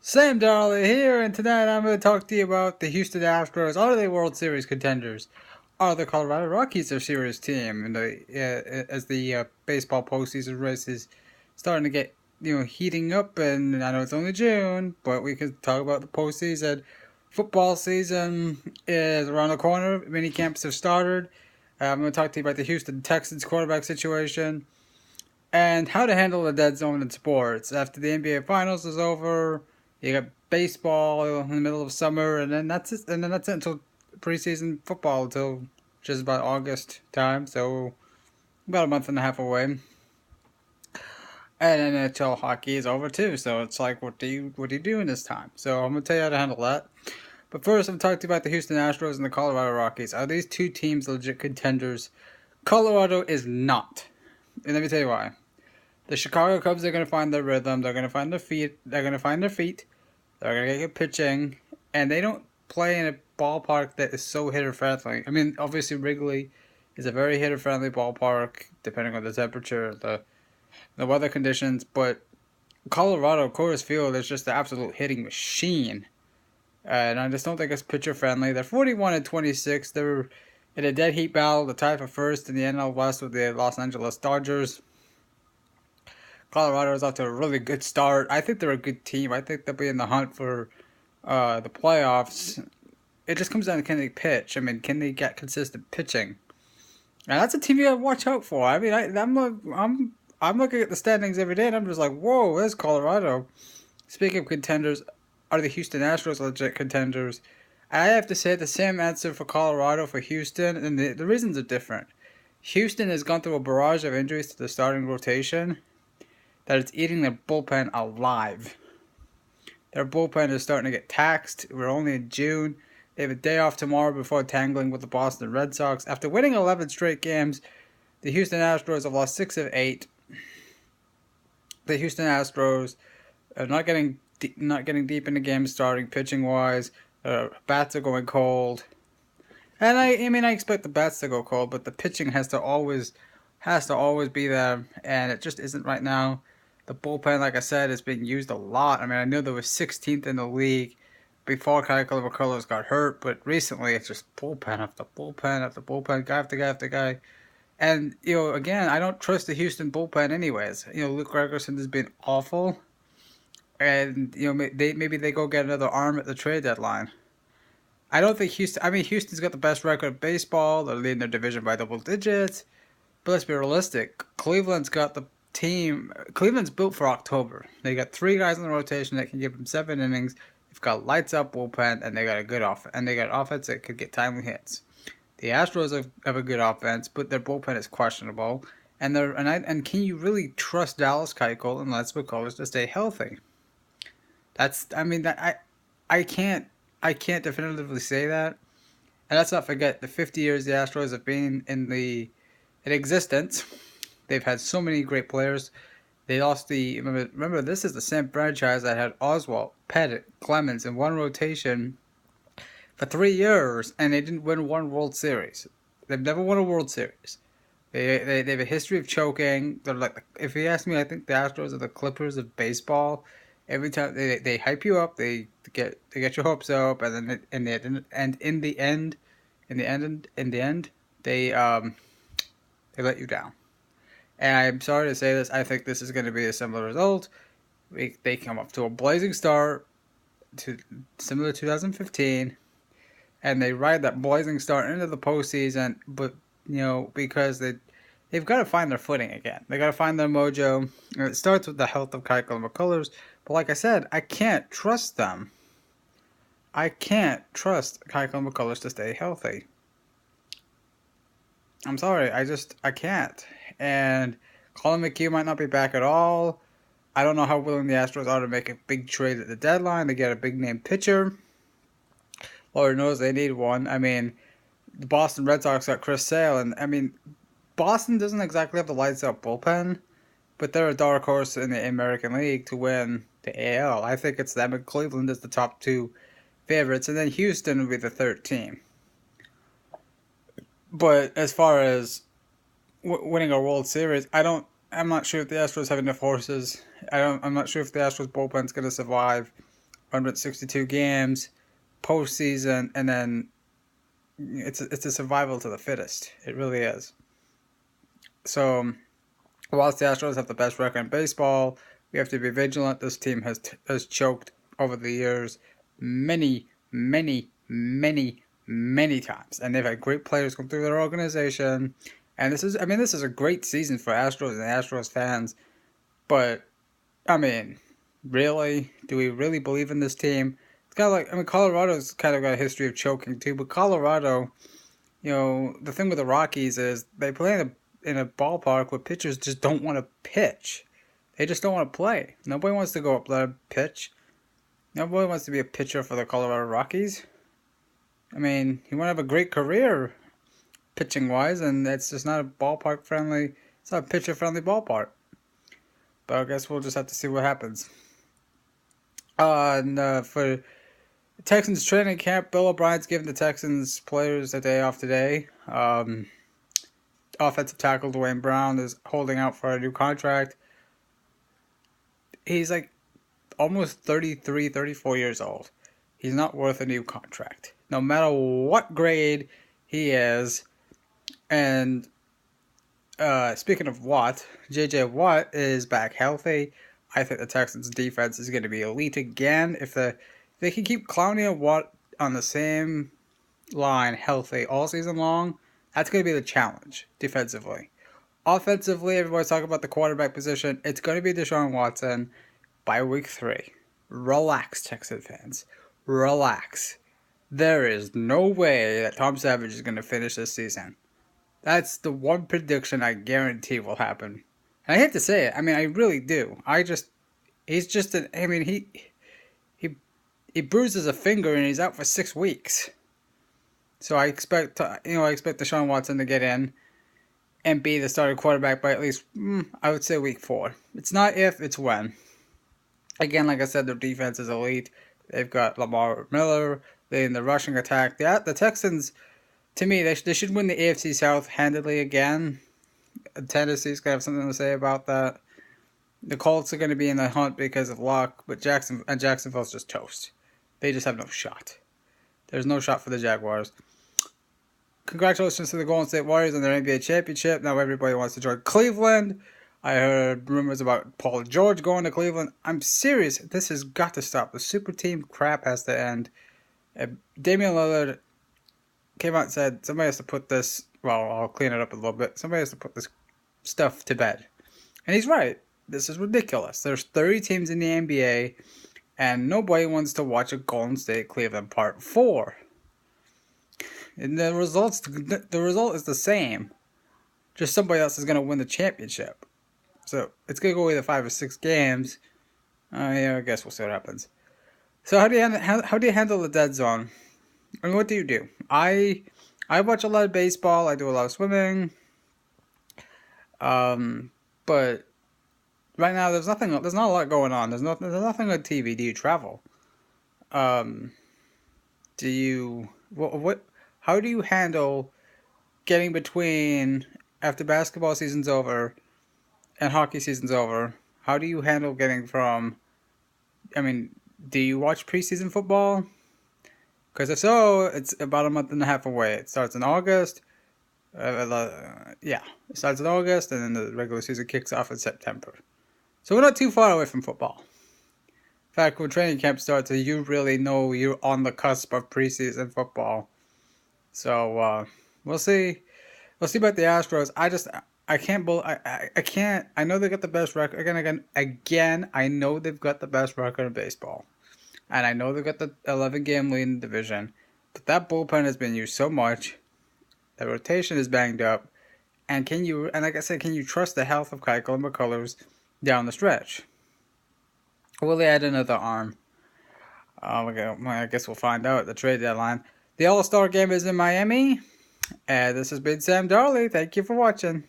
Sam Darley here, and tonight I'm going to talk to you about the Houston Astros. Are they World Series contenders? Are the Colorado Rockies their serious team? And as the baseball postseason race is starting to get heating up, and I know it's only June, but we can talk about the postseason. Football season is around the corner. Mini camps have started. I'm going to talk to you about the Houston Texans quarterback situation and how to handle the dead zone in sports. After the NBA Finals is over, you got baseball in the middle of summer, and then that's it. And then that's it until preseason football until just about August time. So about a month and a half away. And then until hockey is over too. So it's like, what do you do in this time? So I'm gonna tell you how to handle that. But first, I'm talking about the Houston Astros and the Colorado Rockies. Are these two teams legit contenders? Colorado is not. And let me tell you why. The Chicago Cubs are going to find their rhythm. They're going to find their feet. They're going to find their feet. They're going to get pitching. And they don't play in a ballpark that is so hitter-friendly. I mean, obviously, Wrigley is a very hitter-friendly ballpark, depending on the temperature, the weather conditions. But Colorado, Coors Field is just an absolute hitting machine. And I just don't think it's pitcher-friendly. They're 41-26. They're in a dead heat battle, the tie for first in the NL West with the Los Angeles Dodgers. Colorado is off to a really good start. I think they're a good team. I think they'll be in the hunt for the playoffs. It just comes down to, can they pitch? I mean, can they get consistent pitching? And that's a team you gotta watch out for. I mean, I'm looking at the standings every day, and I'm just like, whoa, there's Colorado. Speaking of contenders, are the Houston Astros legit contenders? I have to say the same answer for Colorado for Houston, and the reasons are different. Houston has gone through a barrage of injuries to the starting rotation that it's eating their bullpen alive. Their bullpen is starting to get taxed. We're only in June. They have a day off tomorrow before tangling with the Boston Red Sox. After winning 11 straight games, the Houston Astros have lost 6 of 8. The Houston Astros are not getting deep into games starting pitching wise. Bats are going cold. And I expect the bats to go cold, but the pitching has to always be there, and it just isn't right now. The bullpen, like I said, is being used a lot. I mean, I know there was 16th in the league before Keuchel McCullers got hurt, but recently it's just bullpen after bullpen after bullpen, guy after guy after guy. And, again, I don't trust the Houston bullpen anyways. Luke Gregerson has been awful. And, maybe they go get another arm at the trade deadline. I don't think Houston's got the best record of baseball. They're leading their division by double digits. But let's be realistic. Cleveland's got the team. Cleveland's built for October. They got 3 guys in the rotation that can give them 7 innings. They've got lights up bullpen, and they got a good offense. And they got offense that could get timely hits. The Astros have a good offense, but their bullpen is questionable. And can you really trust Dallas Keuchel and Les McCullers to stay healthy? I can't definitively say that. And let's not forget the 50 years the Astros have been in existence. They've had so many great players. They lost remember this is the same franchise that had Oswalt, Pettit, Clemens in one rotation for 3 years, and they didn't win one World Series. They've never won a World Series. They have a history of choking. They're like, if you ask me, I think the Astros are the Clippers of baseball. Every time they hype you up, they get your hopes up, and then in the end, they let you down. And I'm sorry to say this, I think this is going to be a similar result. They come up to a blazing start, similar to 2015, and they ride that blazing start into the postseason. But because they've got to find their footing again. They got to find their mojo. And it starts with the health of Keuchel McCullers. But like I said, I can't trust them. I can't trust Keuchel McCullers to stay healthy. I'm sorry, I can't. And Colin McHugh might not be back at all. I don't know how willing the Astros are to make a big trade at the deadline. They get a big name pitcher. Lord knows they need one. I mean, the Boston Red Sox got Chris Sale, and Boston doesn't exactly have the lights out bullpen, but they're a dark horse in the American League to win the AL. I think it's them, and Cleveland is the top 2 favorites, and then Houston would be the 3rd team. But as far as winning a World Series, I'm not sure if the Astros have enough horses. I'm not sure if the Astros bullpen's going to survive 162 games, postseason, and then it's a survival to the fittest. It really is. So, whilst the Astros have the best record in baseball, we have to be vigilant. This team has choked over the years many, many, many, many times, and they've had great players come through their organization. And this is a great season for Astros and Astros fans. But I mean, really, do we really believe in this team? It's kind of like Colorado's kind of got a history of choking too, but Colorado, the thing with the Rockies is they play in a ballpark where pitchers just don't want to pitch. They just don't want to play. Nobody wants to go up there and pitch. Nobody wants to be a pitcher for the Colorado Rockies. I mean, you want to have a great career pitching wise, and it's just not a ballpark friendly. It's not a pitcher friendly ballpark. But I guess we'll just have to see what happens. For Texans training camp, Bill O'Brien's giving the Texans players a day off today. Offensive tackle Dwayne Brown is holding out for a new contract. He's like almost 33, 34 years old. He's not worth a new contract. No matter what grade he is. And speaking of Watt, J.J. Watt is back healthy. I think the Texans' defense is going to be elite again. If they can keep Clowney and Watt on the same line healthy all season long, that's going to be the challenge defensively. Offensively, everybody's talking about the quarterback position. It's going to be Deshaun Watson by week 3. Relax, Texans fans. Relax. There is no way that Tom Savage is going to finish this season. That's the one prediction I guarantee will happen. And I hate to say it. I mean, I really do. He bruises a finger and he's out for 6 weeks. So I expect Deshaun Watson to get in and be the starting quarterback by at least, I would say week 4. It's not if, it's when. Again, like I said, their defense is elite. They've got Lamar Miller in the rushing attack. The Texans, to me, they should win the AFC South handily again. Tennessee's going to have something to say about that. The Colts are going to be in the hunt because of luck, but Jacksonville's just toast. They just have no shot. There's no shot for the Jaguars. Congratulations to the Golden State Warriors on their NBA championship. Now everybody wants to join Cleveland. I heard rumors about Paul George going to Cleveland. I'm serious. This has got to stop. The super team crap has to end. Damian Lillard came out and said, somebody has to put this, well, I'll clean it up a little bit. Somebody has to put this stuff to bed. And he's right. This is ridiculous. There's 30 teams in the NBA, and nobody wants to watch a Golden State Cleveland Part 4. And the result is the same. Just somebody else is going to win the championship. So it's going to go either 5 or 6 games. I guess we'll see what happens. So how do you handle the dead zone? I mean, what do you do? I watch a lot of baseball. I do a lot of swimming. But right now there's not a lot going on. There's nothing on TV. Do you travel? How do you handle getting between after basketball season's over and hockey season's over? How do you handle getting from, do you watch preseason football? Because if so, it's about a month and a half away. It starts in August. It starts in August, and then the regular season kicks off in September. So we're not too far away from football. In fact, when training camp starts, you really know you're on the cusp of preseason football. So we'll see. We'll see about the Astros. I can't believe I can't. I know they got the best record again. I know they've got the best record in baseball, and I know they've got the 11-game lead in the division. But that bullpen has been used so much. The rotation is banged up, and like I said, can you trust the health of Keuchel and McCullers down the stretch? Will they add another arm? I guess we'll find out at the trade deadline. The All-Star game is in Miami, and this has been Sam Darley. Thank you for watching.